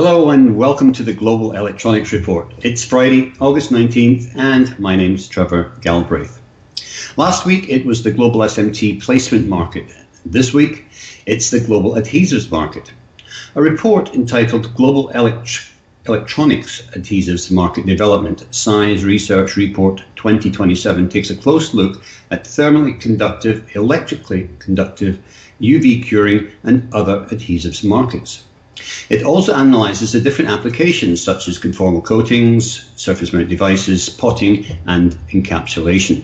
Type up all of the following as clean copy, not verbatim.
Hello and welcome to the Global Electronics Report. It's Friday, August 19th, and my name's Trevor Galbraith. Last week it was the global SMT placement market. This week it's the global adhesives market. A report entitled Global Electronics Adhesives Market Development Size Research Report 2027 takes a close look at thermally conductive, electrically conductive, UV curing and other adhesives markets. It also analyses the different applications such as conformal coatings, surface mount devices, potting and encapsulation.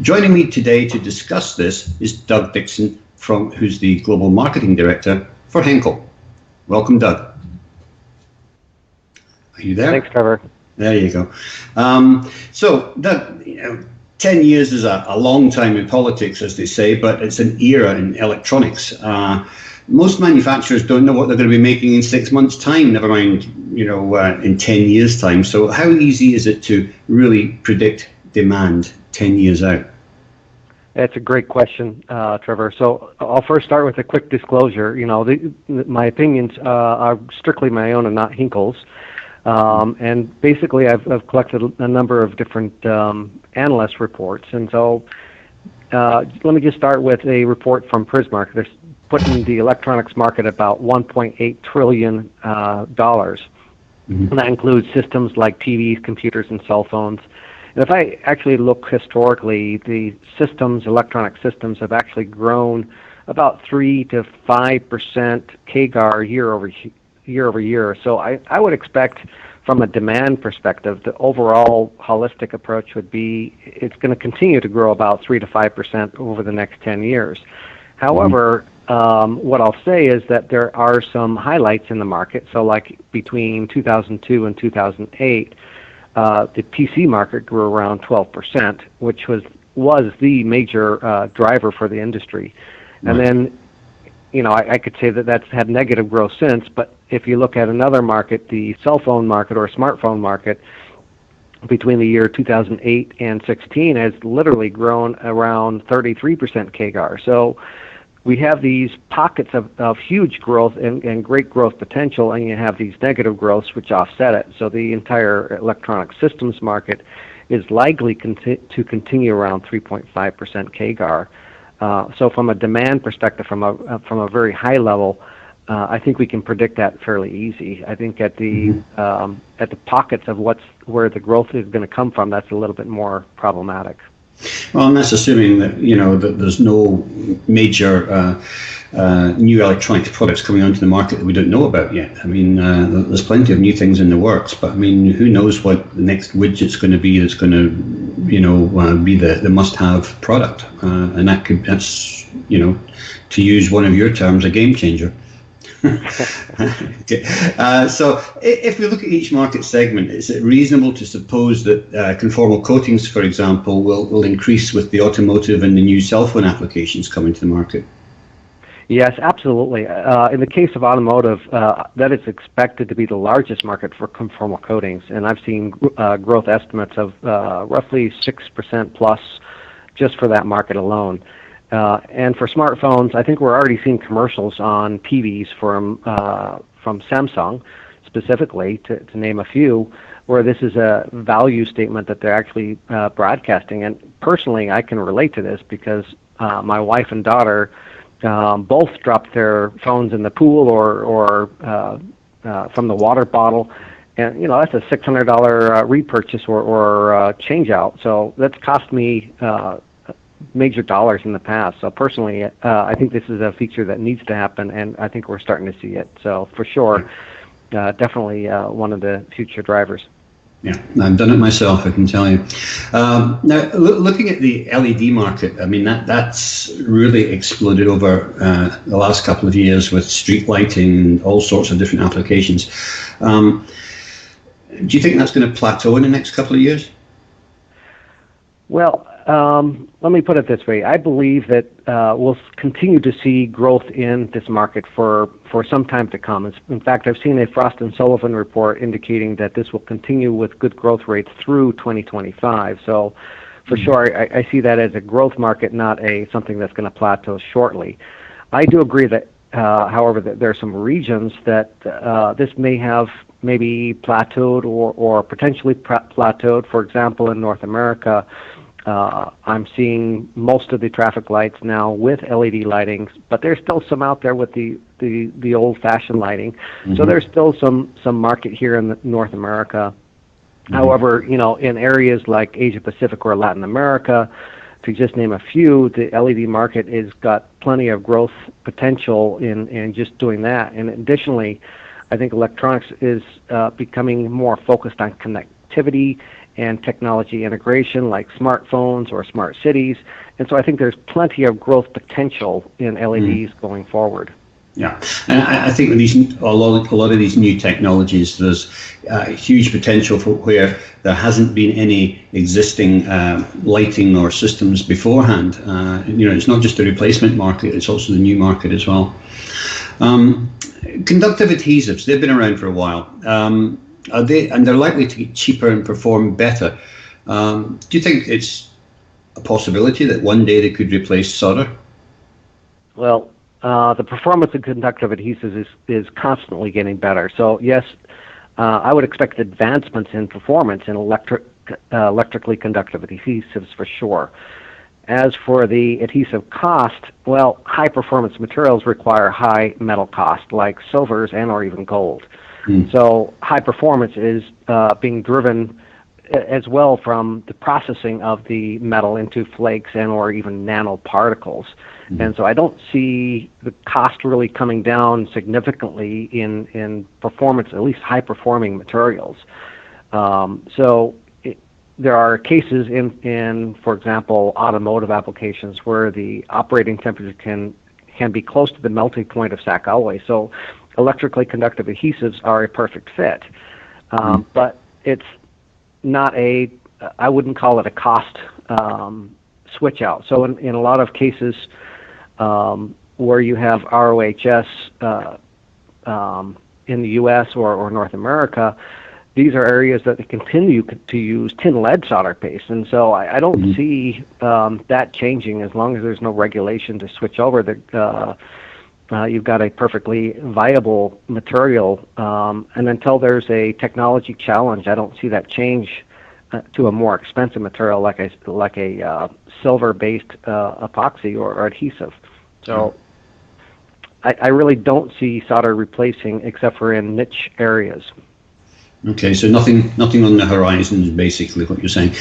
Joining me today to discuss this is Doug Dixon, who's the Global Marketing Director for Henkel. Welcome, Doug. Are you there? Thanks, Trevor. There you go. So, Doug, 10 years is a long time in politics, as they say, but it's an era in electronics. Most manufacturers don't know what they're going to be making in 6 months' time, never mind, in 10 years' time. So how easy is it to really predict demand 10 years out? That's a great question, Trevor. So I'll first start with a quick disclosure. My opinions are strictly my own and not Henkel's. And basically, I've collected a number of different analyst reports. And so let me just start with a report from Prismark. They're putting the electronics market about $1.8 trillion. And that includes systems like TVs, computers, and cell phones. And if I actually look historically, the electronic systems have actually grown about 3 to 5% CAGR year over year. So I would expect from a demand perspective, the overall holistic approach would be it's going to continue to grow about 3 to 5% over the next 10 years. However, what I'll say is that there are some highlights in the market. So like between 2002 and 2008, the PC market grew around 12%, which was the major driver for the industry. And then, I could say that that's had negative growth since, but if you look at another market, the cell phone market or smartphone market, between the year 2008 and 16 has literally grown around 33% CAGR. So we have these pockets of huge growth and great growth potential, and you have these negative growths which offset it. So the entire electronic systems market is likely to continue around 3.5% CAGR. So from a demand perspective, from a very high level, I think we can predict that fairly easy. I think at the pockets of where the growth is going to come from, that's a little bit more problematic. Well, and that's assuming that that there's no major new electronics products coming onto the market that we don't know about yet. I mean, there's plenty of new things in the works, but I mean, who knows what the next widget's going to be that's going to be the must-have product, and that's to use one of your terms, a game changer. Okay. So if we look at each market segment, is it reasonable to suppose that conformal coatings, for example, will increase with the automotive and the new cell phone applications coming to the market? Yes, absolutely. In the case of automotive, that is expected to be the largest market for conformal coatings, and I've seen growth estimates of roughly 6% plus just for that market alone. And for smartphones, I think we're already seeing commercials on TVs from Samsung, specifically, to name a few, where this is a value statement that they're actually broadcasting. And personally, I can relate to this because my wife and daughter both dropped their phones in the pool or from the water bottle. And, that's a $600 repurchase or change out. So that's cost me major dollars in the past. So personally, I think this is a feature that needs to happen, and I think we're starting to see it. So for sure, definitely one of the future drivers. Yeah, I've done it myself, I can tell you. Now, looking at the LED market, I mean, that's really exploded over the last couple of years with street lighting and all sorts of different applications. Do you think that's going to plateau in the next couple of years? Well, let me put it this way. I believe that we'll continue to see growth in this market for some time to come. In fact, I've seen a Frost & Sullivan report indicating that this will continue with good growth rates through 2025. So for sure, I see that as a growth market, not something that's going to plateau shortly. I do agree that however, there are some regions that this may have maybe plateaued or potentially plateaued. For example, in North America, I'm seeing most of the traffic lights now with LED lighting, but there's still some out there with the old-fashioned lighting. Mm-hmm. So there's still some market here in North America. Mm-hmm. However, in areas like Asia Pacific or Latin America, to just name a few, the LED market has got plenty of growth potential in just doing that. And additionally, I think electronics is becoming more focused on connectivity and technology integration, like smartphones or smart cities. And so I think there's plenty of growth potential in LEDs going forward. Yeah, and I think with a lot of these new technologies, there's huge potential for where there hasn't been any existing lighting or systems beforehand. It's not just the replacement market; it's also the new market as well. Conductive adhesives, they've been around for a while. They're likely to get cheaper and perform better. Do you think it's a possibility that one day they could replace solder? Well, the performance of conductive adhesives is constantly getting better. So yes, I would expect advancements in performance in electrically conductive adhesives for sure. As for the adhesive cost, well, high performance materials require high metal cost, like silvers and or even gold. So high performance is being driven as well from the processing of the metal into flakes and or even nanoparticles. And so I don't see the cost really coming down significantly in performance, at least high-performing materials. There are cases in, for example, automotive applications where the operating temperature can be close to the melting point of sack alloy. So electrically conductive adhesives are a perfect fit. But it's not I wouldn't call it a cost switch out. So in a lot of cases where you have ROHS in the U.S. or North America, these are areas that they continue to use tin lead solder paste. And so I don't see that changing as long as there's no regulation to switch over. You've got a perfectly viable material. And until there's a technology challenge, I don't see that change to a more expensive material like a silver-based epoxy or adhesive. So I really don't see solder replacing except for in niche areas. Okay, so nothing on the horizon is basically what you're saying.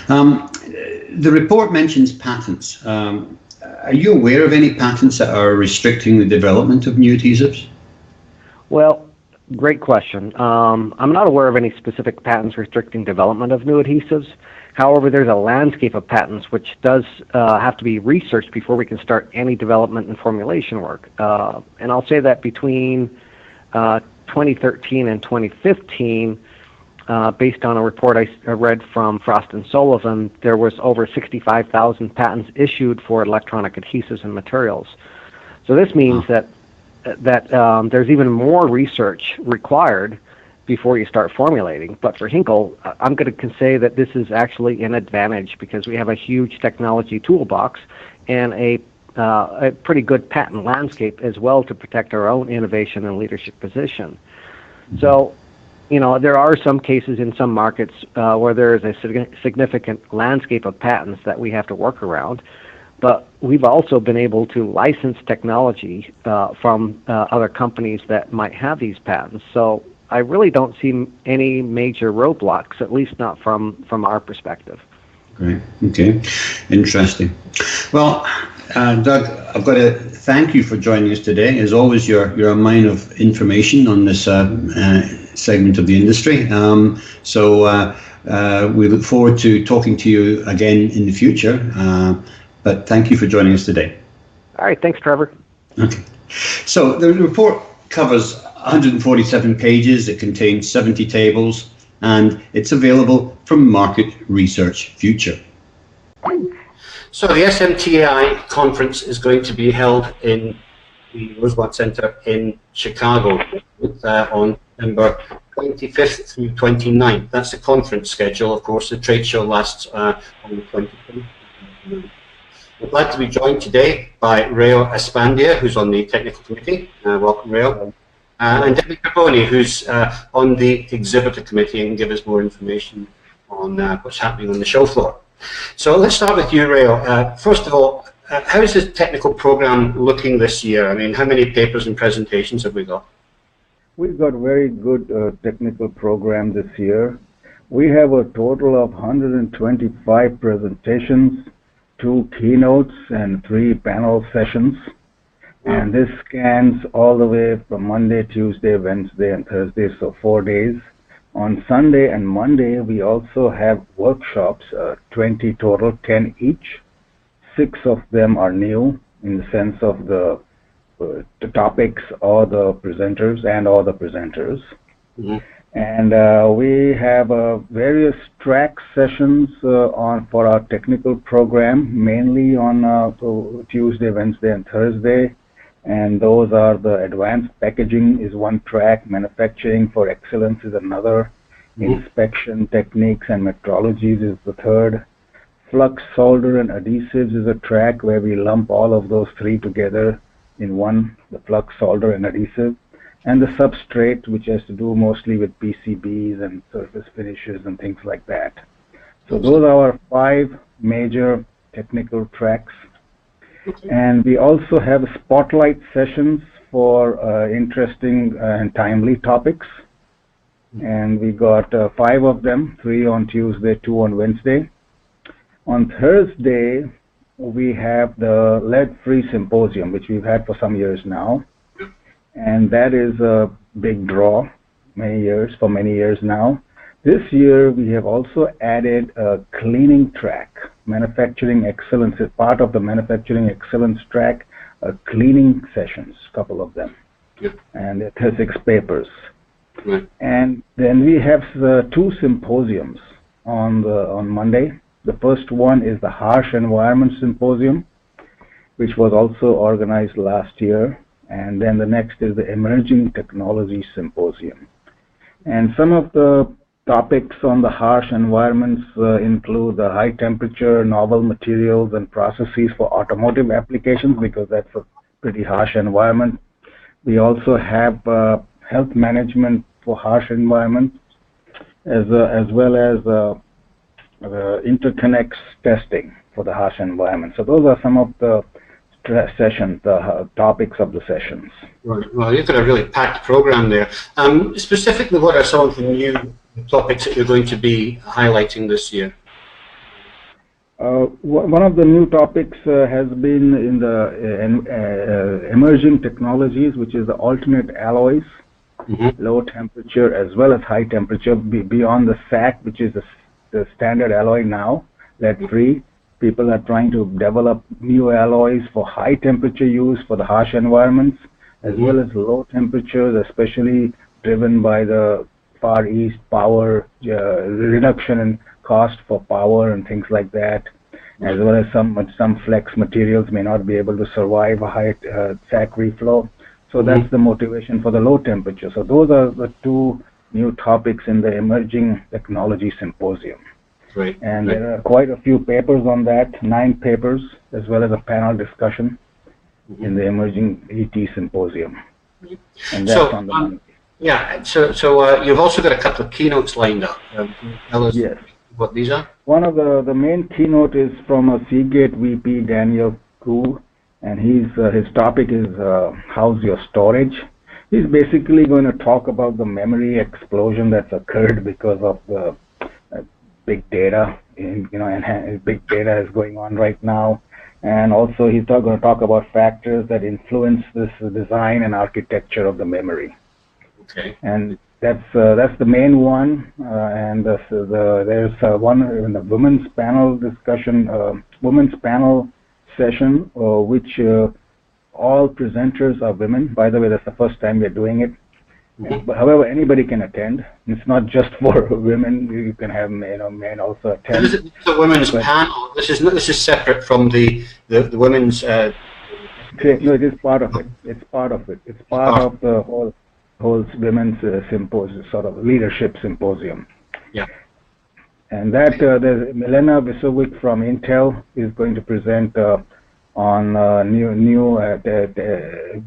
The report mentions patents. Are you aware of any patents that are restricting the development of new adhesives? Well, great question. I'm not aware of any specific patents restricting development of new adhesives. However, there's a landscape of patents which does have to be researched before we can start any development and formulation work. And I'll say that between 2013 and 2015, based on a report I read from Frost & Sullivan, there was over 65,000 patents issued for electronic adhesives and materials. So this means that there's even more research required before you start formulating. But for Hinkle, I'm going to say that this is actually an advantage because we have a huge technology toolbox and a pretty good patent landscape as well to protect our own innovation and leadership position. So, there are some cases in some markets where there is a significant landscape of patents that we have to work around, but we've also been able to license technology from other companies that might have these patents. So I really don't see any major roadblocks, at least not from our perspective. Great. Okay. Interesting. Well, Doug, I've got to thank you for joining us today. As always, you're a mine of information on this segment of the industry. So we look forward to talking to you again in the future. But thank you for joining us today. All right. Thanks, Trevor. Okay. So the report covers 147 pages. It contains 70 tables, and it's available from Market Research Future. So the SMTI conference is going to be held in the Roosevelt Center in Chicago on November 25th through 29th. That's the conference schedule. Of course, the trade show lasts on the 25th. We're glad to be joined today by Rayo Espandia, who's on the technical committee. Welcome, Rayo. And Debbie Carboni, who's on the exhibitor committee and can give us more information on what's happening on the show floor. So let's start with you, Rayo. First of all, how is the technical program looking this year? I mean, how many papers and presentations have we got? We've got very good technical program this year. We have a total of 125 presentations, 2 keynotes, and 3 panel sessions. And this scans all the way from Monday, Tuesday, Wednesday, and Thursday, so 4 days. On Sunday and Monday, we also have workshops, 20 total, 10 each. 6 of them are new in the sense of the topics or the presenters. And we have various track sessions for our technical program, mainly on Tuesday, Wednesday, and Thursday. And those are the advanced packaging is one track, manufacturing for excellence is another, inspection techniques and metrologies is the third, flux, solder, and adhesives is a track where we lump all of those 3 together in one, the flux, solder, and adhesive, and the substrate, which has to do mostly with PCBs and surface finishes and things like that. So those are our 5 major technical tracks. And we also have spotlight sessions for interesting and timely topics. And we got 5 of them, 3 on Tuesday, 2 on Wednesday. On Thursday, we have the lead-free symposium, which we've had for some years now. And that is a big draw, for many years now. This year, we have also added a cleaning track. Manufacturing excellence is part of the manufacturing excellence track, cleaning sessions, a couple of them. And it has 6 papers. And then we have 2 symposiums on Monday. The first one is the Harsh Environment Symposium, which was also organized last year. And then the next is the Emerging Technology Symposium. And some of the topics on the harsh environments include the high temperature, novel materials, and processes for automotive applications, because that's a pretty harsh environment. We also have health management for harsh environments, as well as interconnects testing for the harsh environment. So those are some of the sessions, the topics of the sessions. Right. Well, you've got a really packed program there. Specifically, what are some of the new topics that you're going to be highlighting this year? One of the new topics has been in the emerging technologies, which is the alternate alloys, low temperature as well as high temperature, beyond the SAC, which is the standard alloy now, lead-free. People are trying to develop new alloys for high temperature use for the harsh environments, as well as low temperatures, especially driven by the Far East power, reduction in cost for power and things like that, as well as some flex materials may not be able to survive a high SAC reflow. So that's the motivation for the low temperature. So those are the 2 new topics in the Emerging Technology Symposium. Right. And there are quite a few papers on that, 9 papers, as well as a panel discussion in the Emerging ET Symposium. And that's on the Monday. Yeah, so you've also got a couple of keynotes lined up. Can you tell us what these are? One of the main keynote is from a Seagate VP, Daniel Koo, and his topic is how's your storage. He's basically going to talk about the memory explosion that's occurred because of the big data, and big data is going on right now. And also he's going to talk about factors that influence this design and architecture of the memory. Okay. And that's the main one. And there's one in the women's panel discussion, women's panel session, which all presenters are women. By the way, that's the first time we're doing it. But however, anybody can attend. It's not just for women. You can have men also attend. This is the women's panel. This is separate from the women's. No, it is part of it. It's part of it. It's part of the whole women's symposium, sort of leadership symposium. Yeah. And that there's Milena Visovic from Intel is going to present on new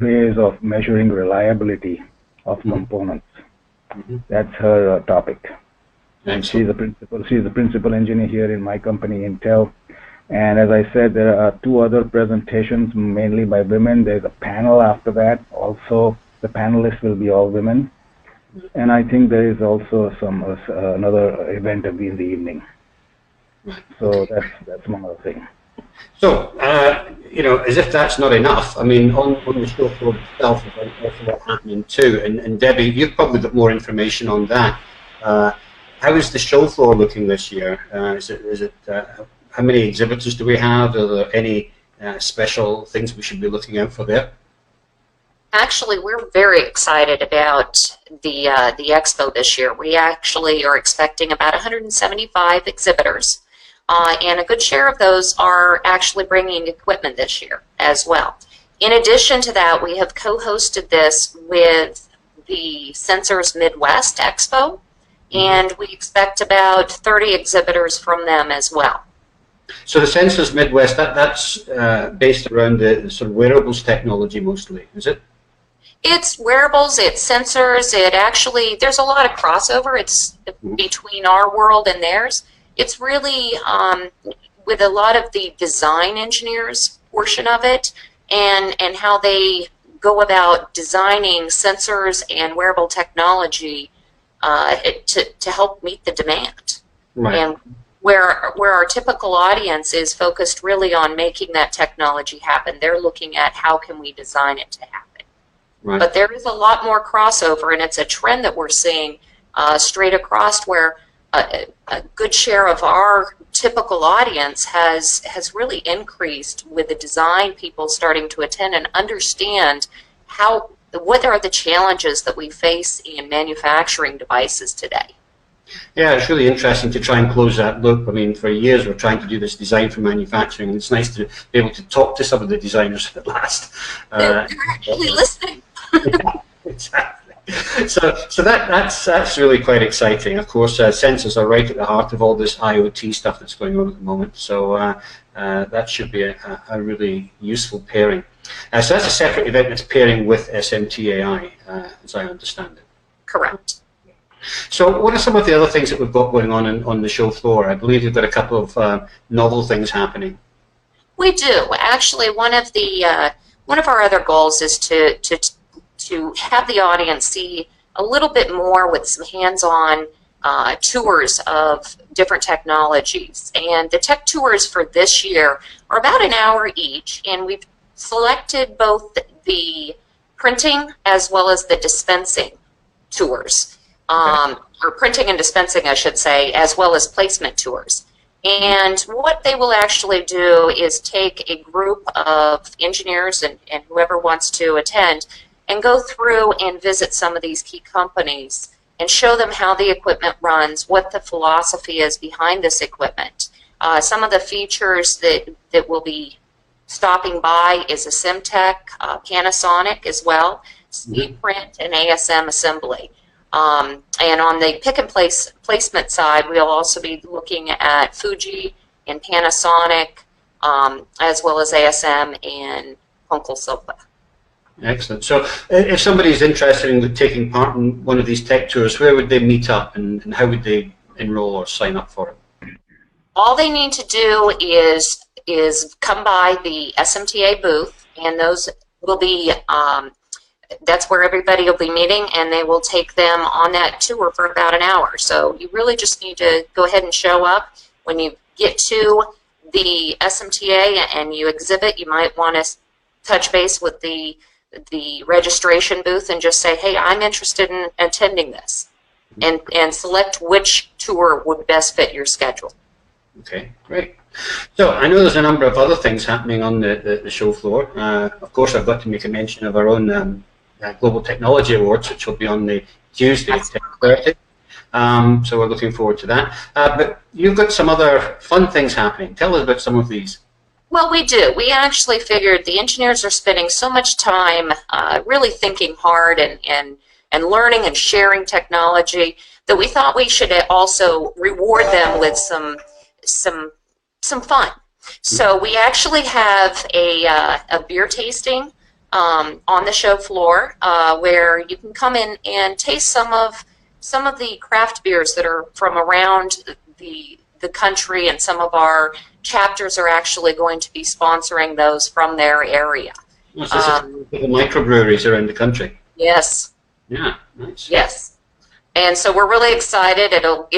ways of measuring reliability of components. That's her topic. And she's the principal engineer here in my company, Intel. And as I said, there are two other presentations, mainly by women. There's a panel after that. Also, the panelists will be all women. And I think there is also another event in the evening. So that's one other thing. So, as if that's not enough, I mean, on the show floor itself, there's an awful lot happening too. And Debbie, you've probably got more information on that. How is the show floor looking this year? How many exhibitors do we have? Are there any special things we should be looking out for there? Actually, we're very excited about the Expo this year. We actually are expecting about 175 exhibitors, and a good share of those are actually bringing equipment this year as well. In addition to that, we have co-hosted this with the Sensors Midwest Expo, and we expect about 30 exhibitors from them as well. So the Sensors Midwest, that's based around the sort of wearables technology mostly, is it? It's wearables, it's sensors, there's a lot of crossover. It's between our world and theirs. It's really with a lot of the design engineers portion of it and how they go about designing sensors and wearable technology to help meet the demand. Right. And where our typical audience is focused really on making that technology happen, they're looking at how can we design it to happen. Right. But there is a lot more crossover, and it's a trend that we're seeing straight across where a good share of our typical audience has really increased with the design people starting to attend and understand what are the challenges that we face in manufacturing devices today. Yeah, it's really interesting to try and close that loop. I mean, for years we're trying to do this design for manufacturing, and it's nice to be able to talk to some of the designers at last. They're actually listening. Yeah, exactly. So that's really quite exciting. Of course, sensors are right at the heart of all this IoT stuff that's going on at the moment. So that should be a really useful pairing. So that's a separate event that's pairing with SMT as I understand it. Correct. So what are some of the other things that we've got going on the show floor? I believe you've got a couple of novel things happening. We do. Actually, one of our other goals is to have the audience see a little bit more with some hands-on tours of different technologies. And the tech tours for this year are about an hour each, and we've selected both the printing as well as the dispensing tours. Or printing and dispensing, I should say, as well as placement tours. And what they will actually do is take a group of engineers and whoever wants to attend and go through and visit some of these key companies and show them how the equipment runs, what the philosophy is behind this equipment. Some of the features that will be stopping by is a Symtech, Panasonic as well, speed print, and ASM assembly. And on the pick and place placement side, we'll also be looking at Fuji and Panasonic, as well as ASM and Funkel Silva. Excellent. So if somebody's interested in taking part in one of these tech tours, where would they meet up and how would they enroll or sign up for it? All they need to do is come by the SMTA booth, and those will be that's where everybody will be meeting, and they will take them on that tour for about an hour. So you really just need to go ahead and show up. When you get to the SMTA and you exhibit, you might want to touch base with the registration booth and just say, hey, I'm interested in attending this, and select which tour would best fit your schedule. Okay, great. So I know there's a number of other things happening on the show floor. Of course, I've got to make a mention of our own Global Technology Awards, which will be on the Tuesday at 10:30. So we're looking forward to that. But you've got some other fun things happening. Tell us about some of these. Well, we do. We actually figured the engineers are spending so much time really thinking hard and learning and sharing technology that we thought we should also reward them with some fun. So we actually have a beer tasting on the show floor where you can come in and taste some of the craft beers that are from around the country, and some of our chapters are actually going to be sponsoring those from their area. Yes, this is the microbreweries around the country. Yes. Yeah, nice. Yes. And so we're really excited. It'll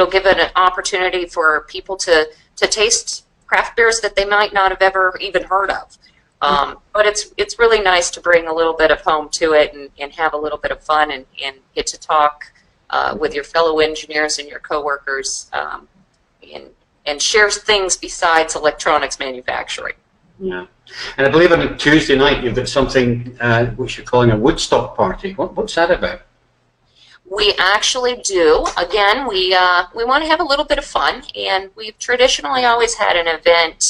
give an opportunity for people to taste craft beers that they might not have ever even heard of. But it's really nice to bring a little bit of home to it and have a little bit of fun and get to talk with your fellow engineers and your coworkers and share things besides electronics manufacturing. Yeah. And I believe on a Tuesday night you've got something which you're calling a Woodstock party. What's that about? We actually do. Again, we want to have a little bit of fun, and we've traditionally always had an event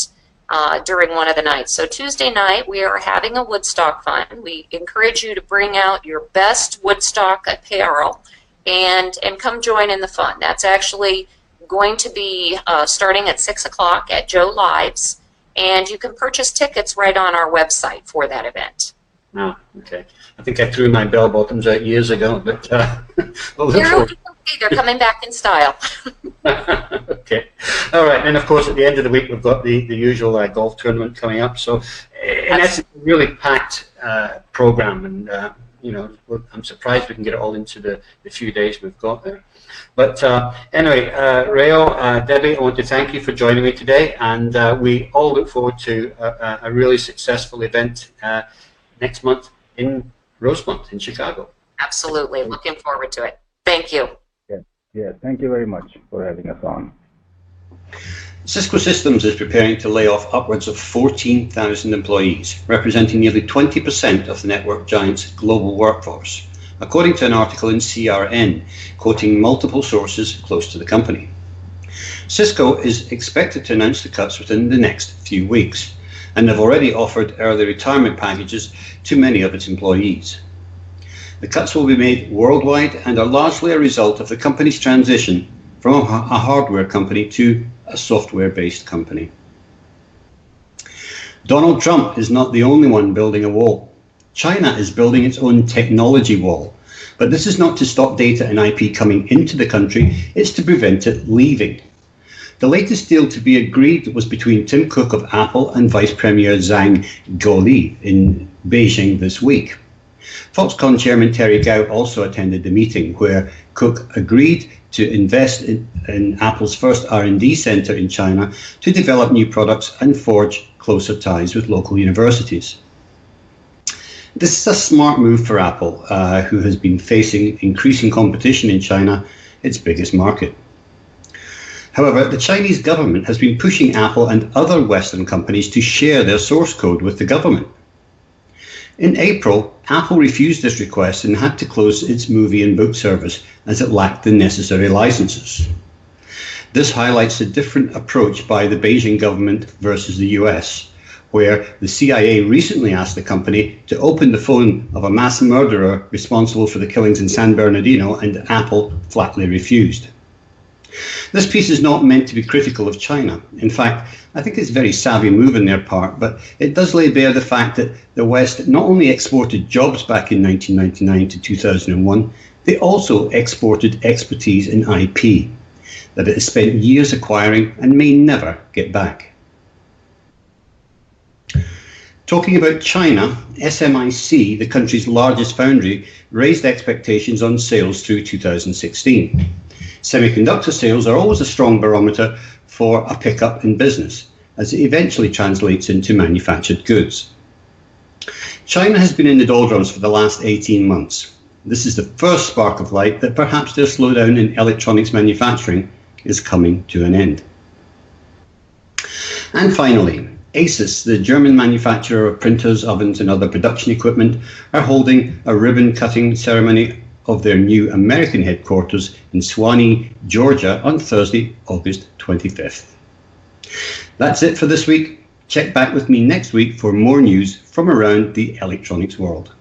during one of the nights. So Tuesday night we are having a Woodstock fun. We encourage you to bring out your best Woodstock apparel and come join in the fun. That's actually going to be starting at 6 o'clock at Joe Lives, and you can purchase tickets right on our website for that event. Oh, okay. I think I threw my bell bottoms out years ago, but They're coming back in style. Okay. All right. And of course, at the end of the week, we've got the usual golf tournament coming up. So, in essence, a really packed program, and I'm surprised we can get it all into the few days we've got there. But anyway, Rayo, Debbie, I want to thank you for joining me today, and we all look forward to a really successful event next month in Rosemont in Chicago. Absolutely. Looking forward to it. Thank you. Yeah, thank you very much for having us on. Cisco Systems is preparing to lay off upwards of 14,000 employees, representing nearly 20% of the network giant's global workforce, according to an article in CRN, quoting multiple sources close to the company. Cisco is expected to announce the cuts within the next few weeks, and have already offered early retirement packages to many of its employees. The cuts will be made worldwide and are largely a result of the company's transition from a hardware company to a software-based company. Donald Trump is not the only one building a wall. China is building its own technology wall, but this is not to stop data and IP coming into the country, it's to prevent it leaving. The latest deal to be agreed was between Tim Cook of Apple and Vice Premier Zhang Guoli in Beijing this week. Foxconn Chairman Terry Gou also attended the meeting, where Cook agreed to invest in Apple's first R&D center in China to develop new products and forge closer ties with local universities. This is a smart move for Apple, who has been facing increasing competition in China, its biggest market. However, the Chinese government has been pushing Apple and other Western companies to share their source code with the government. In April, Apple refused this request and had to close its movie and book service as it lacked the necessary licenses. This highlights a different approach by the Beijing government versus the US, where the CIA recently asked the company to open the phone of a mass murderer responsible for the killings in San Bernardino, and Apple flatly refused. This piece is not meant to be critical of China. In fact, I think it's a very savvy move on their part, but it does lay bare the fact that the West not only exported jobs back in 1999 to 2001, they also exported expertise in IP that it has spent years acquiring and may never get back. Talking about China, SMIC, the country's largest foundry, raised expectations on sales through 2016. Semiconductor sales are always a strong barometer for a pickup in business, as it eventually translates into manufactured goods. China has been in the doldrums for the last 18 months. This is the first spark of light that perhaps their slowdown in electronics manufacturing is coming to an end. And finally, Asus, the German manufacturer of printers, ovens and other production equipment, are holding a ribbon-cutting ceremony of their new American headquarters in Suwanee, Georgia on Thursday, August 25th. That's it for this week. Check back with me next week for more news from around the electronics world.